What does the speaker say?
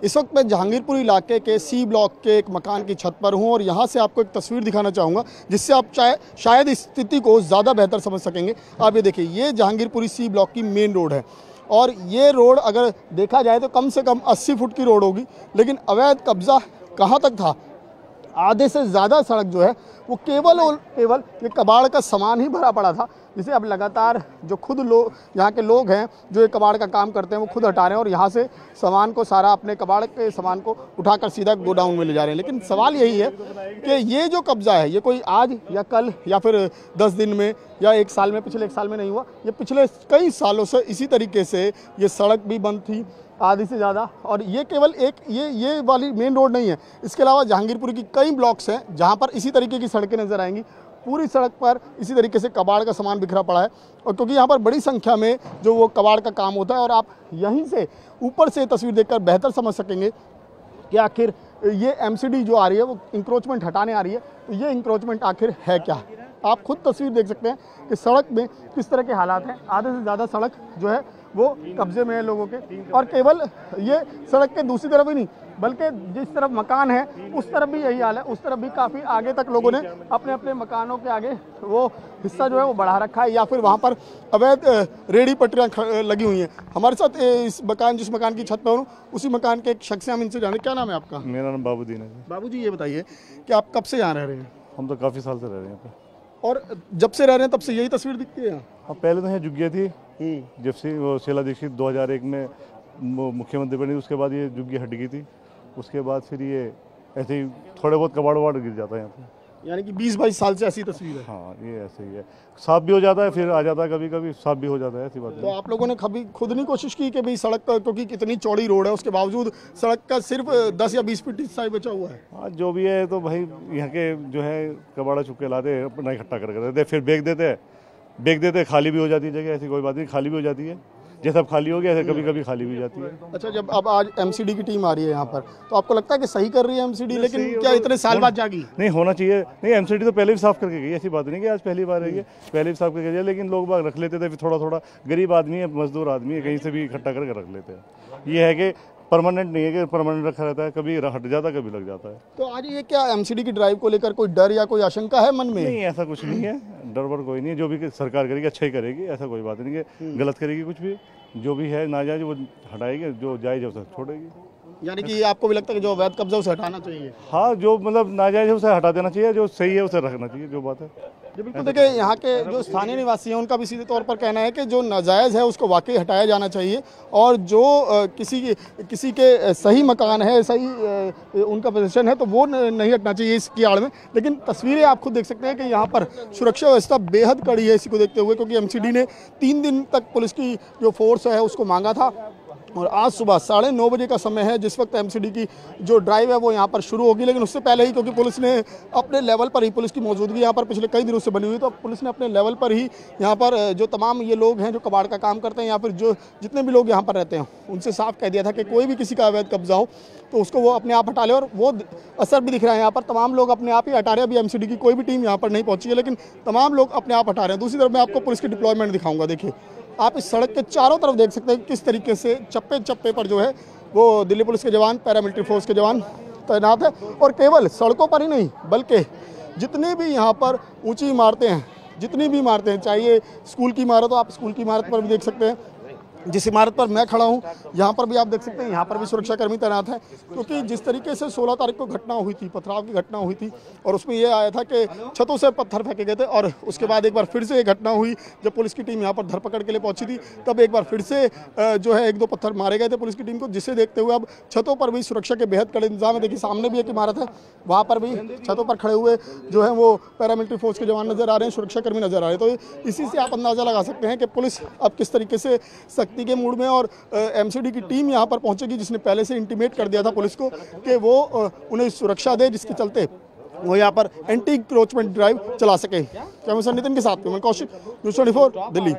इस वक्त मैं जहांगीरपुर इलाके के सी ब्लॉक के एक मकान की छत पर हूं और यहां से आपको एक तस्वीर दिखाना चाहूँगा जिससे आप शायद इस स्थिति को ज़्यादा बेहतर समझ सकेंगे। आप ये देखिए, ये जहांगीरपुरी सी ब्लॉक की मेन रोड है और ये रोड अगर देखा जाए तो कम से कम 80 फुट की रोड होगी, लेकिन अवैध कब्जा कहाँ तक था? आधे से ज़्यादा सड़क जो है वो केवल और केवल ये कबाड़ का सामान ही भरा पड़ा था, जिसे अब लगातार जो खुद लोग यहाँ के लोग हैं जो ये कबाड़ का काम करते हैं वो खुद हटा रहे हैं और यहाँ से सामान को सारा अपने कबाड़ के सामान को उठाकर सीधा गोडाउन में ले जा रहे हैं। लेकिन सवाल यही है कि ये जो कब्जा है ये कोई आज या कल या फिर 10 दिन में या 1 साल में, पिछले 1 साल में नहीं हुआ, ये पिछले कई सालों से इसी तरीके से ये सड़क भी बंद थी आधी से ज़्यादा। और ये केवल एक ये वाली मेन रोड नहीं है, इसके अलावा जहांगीरपुर की कई ब्लॉक्स हैं जहाँ पर इसी तरीके की सड़कें नज़र आएंगी। पूरी सड़क पर इसी तरीके से कबाड़ का सामान बिखरा पड़ा है और क्योंकि यहाँ पर बड़ी संख्या में जो वो कबाड़ का काम होता है और आप यहीं से ऊपर से तस्वीर देखकर बेहतर समझ सकेंगे कि आखिर ये MCD जो आ रही है वो इंक्रोचमेंट हटाने आ रही है, तो ये इंक्रोचमेंट आखिर है क्या? आप खुद तस्वीर देख सकते हैं कि सड़क में किस तरह के हालात हैं। आधे से ज़्यादा सड़क जो है वो कब्जे में है लोगों के, और केवल ये सड़क के दूसरी तरफ ही नहीं बल्कि जिस तरफ मकान है उस तरफ भी यही हाल है। उस तरफ भी काफ़ी आगे तक लोगों ने अपने अपने मकानों के आगे वो हिस्सा जो है वो बढ़ा रखा है या फिर वहाँ पर अवैध रेडी पटरियाँ लगी हुई हैं। हमारे साथ जिस मकान की छत पर हूँ उसी मकान के एक शख्स हैं, हम इनसे जाने। क्या नाम है आपका? मेरा नाम बाबूदीन है। बाबूजी, ये बताइए कि आप कब से यहाँ रह रहे हैं? हम तो काफ़ी साल से रह रहे हैं यहाँ पे। और जब से रह रहे हैं तब से यही तस्वीर दिखती है? हाँ, पहले तो यहाँ झुग्गियाँ थी, जब से वो शीला दीक्षित 2001 में मुख्यमंत्री बनी, उसके बाद ये झुग्गी हट गई थी। उसके बाद फिर ये ऐसे ही थोड़े बहुत कबाड़ वबाड़ गिर जाता है यहाँ पे। यानी कि 20-22 साल से ऐसी तस्वीर है? हाँ, ये ऐसे ही है। साफ भी हो जाता है, फिर आ जाता है, कभी कभी साफ भी हो जाता है, ऐसी बात तो आप लोगों ने कभी खुद नहीं कोशिश की कि भाई सड़क का, क्योंकि कितनी चौड़ी रोड है उसके बावजूद सड़क का सिर्फ 10 या 20 फीट हिस्सा ही बचा हुआ है? हाँ, जो भी है तो भाई यहाँ के जो है कबाड़ा चुके लाते अपना इकट्ठा कर देते, फिर बेच देते, खाली भी हो जाती है जगह, ऐसी कोई बात नहीं, खाली भी हो जाती है। जैसे अब खाली हो गया ऐसे कभी कभी खाली भी जाती है। अच्छा, जब अब आज MCD की टीम आ रही है यहाँ पर तो आपको लगता है कि सही कर रही है MCD? लेकिन क्या इतने साल बाद जागी? भी होना चाहिए। नहीं, MCD तो पहले भी साफ करके गई, ऐसी बात नहीं कि आज पहली बार है, पहले भी साफ करके गई, लेकिन लोग बाग रख लेते थे। फिर थोड़ा थोड़ा गरीब आदमी है, मजदूर आदमी है, कहीं से भी इकट्ठा करके रख लेते हैं। ये है कि परमानेंट नहीं है कि परमानेंट रखा रहता है, कभी हट जाता है, कभी लग जाता है। तो आज ये क्या MCD की ड्राइव को लेकर कोई डर या कोई आशंका है मन में? नहीं, ऐसा कुछ नहीं है, डर वर कोई नहीं है। जो भी सरकार करेगी अच्छा ही करेगी, ऐसा कोई बात नहीं है गलत करेगी। कुछ भी जो भी है नाजायज वो हटाएगी, जो जायज है उसे छोड़ेगी। यानी कि आपको भी लगता है कि जो अवैध कब्जा उसे हटाना चाहिए? हाँ, जो मतलब नाजायज है उसे हटा देना चाहिए, जो सही है उसे रखना चाहिए, जो बात है। जी बिल्कुल। देखिए, यहाँ के जो स्थानीय निवासी हैं उनका भी सीधे तौर पर कहना है कि जो नाजायज़ है उसको वाकई हटाया जाना चाहिए और जो किसी के सही मकान है, सही उनका पोजीशन है तो वो नहीं हटना चाहिए इसकी आड़ में। लेकिन तस्वीरें आप खुद देख सकते हैं कि यहाँ पर सुरक्षा व्यवस्था बेहद कड़ी है इसी को देखते हुए, क्योंकि MCD ने 3 दिन तक पुलिस की जो फोर्स है उसको मांगा था और आज सुबह 9:30 बजे का समय है जिस वक्त MCD की जो ड्राइव है वो यहाँ पर शुरू होगी। लेकिन उससे पहले ही, क्योंकि पुलिस ने अपने लेवल पर ही, पुलिस की मौजूदगी यहाँ पर पिछले कई दिनों से बनी हुई, तो पुलिस ने अपने लेवल पर ही यहाँ पर जो तमाम ये लोग हैं जो कबाड़ का काम करते हैं या फिर जो जितने भी लोग यहाँ पर रहते हैं उनसे साफ कह दिया था कि कोई भी किसी का अवैध कब्जा हो तो उसको वो अपने आप हटा ले। और वो असर भी दिख रहा है, यहाँ पर तमाम लोग अपने आप ही हटा रहे हैं। अभी MCD की कोई भी टीम यहाँ पर नहीं पहुँची है, लेकिन तमाम लोग अपने आप हटा रहे हैं। दूसरी तरफ मैं आपको पुलिस की डिप्लॉयमेंट दिखाऊंगा। देखिए, आप इस सड़क के चारों तरफ देख सकते हैं किस तरीके से चप्पे चप्पे पर जो है वो दिल्ली पुलिस के जवान, पैरामिलिट्री फोर्स के जवान तैनात है। और केवल सड़कों पर ही नहीं बल्कि जितनी भी यहाँ पर ऊंची इमारतें हैं, जितनी भी इमारतें हैं, चाहे ये स्कूल की इमारत हो, आप स्कूल की इमारत पर भी देख सकते हैं। जिस इमारत पर मैं खड़ा हूँ यहाँ पर भी आप देख सकते हैं, यहाँ पर भी सुरक्षाकर्मी तैनात हैं, क्योंकि जिस तरीके से 16 तारीख को घटना हुई थी, पथराव की घटना हुई थी और उसमें यह आया था कि छतों से पत्थर फेंके गए थे और उसके बाद एक बार फिर से ये घटना हुई जब पुलिस की टीम यहाँ पर धरपकड़ के लिए पहुंची थी, तब एक बार फिर से जो है 1-2 पत्थर मारे गए थे पुलिस की टीम को, जिसे देखते हुए अब छतों पर भी सुरक्षा के बेहद कड़े इंतजाम है। देखिए, सामने भी एक इमारत है, वहाँ पर भी छतों पर खड़े हुए जो है वो पैरामिलिट्री फोर्स के जवान नजर आ रहे हैं, सुरक्षाकर्मी नजर आ रहे हैं। तो इसी से आप अंदाजा लगा सकते हैं कि पुलिस अब किस तरीके से सख्ती के मूड में, और MCD की टीम यहाँ पर पहुंचेगी जिसने पहले से इंटीमेट कर दिया था पुलिस को कि वो उन्हें सुरक्षा दे, जिसके चलते वो यहाँ पर एंटी इंक्रोचमेंट ड्राइव चला सके। कैमरा नितिन के साथ में मैं कौशिक, न्यूज़ 24 दिल्ली।